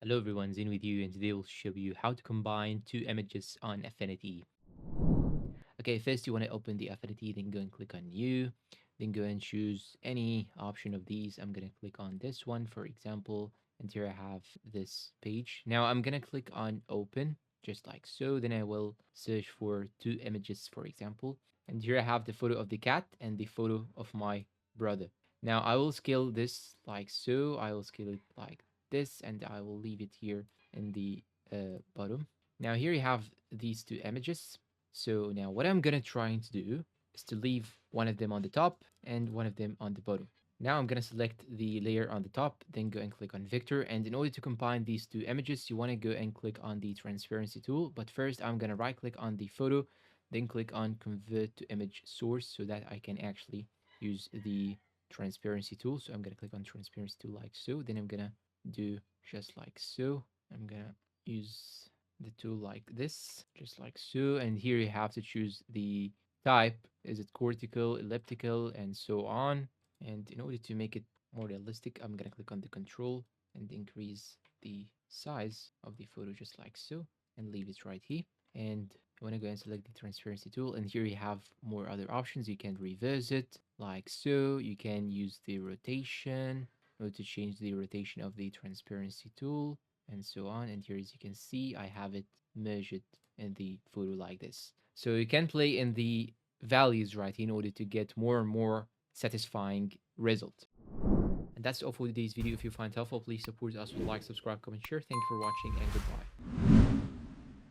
Hello everyone, Zin with you, and today we'll show you how to combine two images on Affinity. Okay, first you want to open the Affinity, then go and click on New, then go and choose any option of these. I'm going to click on this one, for example, and here I have this page. Now I'm going to click on Open, just like so. Then I will search for two images, for example, and here I have the photo of the cat and the photo of my brother. Now I will scale this like so. I will scale it like this, and I will leave it here in the bottom. Now here you have these two images. So now what I'm gonna try to do is to leave one of them on the top and one of them on the bottom. Now I'm gonna select the layer on the top, then go and click on vector. And in order to combine these two images, you wanna go and click on the transparency tool. But first I'm gonna right click on the photo, then click on convert to image source so that I can actually use the transparency tool. So I'm gonna click on transparency tool like so. Then I'm gonna do just like so. I'm gonna use the tool like this, just like so. And here you have to choose the type. Is it cortical, elliptical, and so on. And in order to make it more realistic, I'm gonna click on the control and increase the size of the photo just like so and leave it right here. And I want to go and select the transparency tool, and here you have more other options. You can reverse it like so. You can use the rotation in order to change the rotation of the transparency tool and so on. And here, as you can see, I have it merged in the photo like this. So you can play in the values right in order to get more and more satisfying result. And that's all for today's video. If you find it helpful, please support us with like, subscribe, comment, share. Thank you for watching, and goodbye.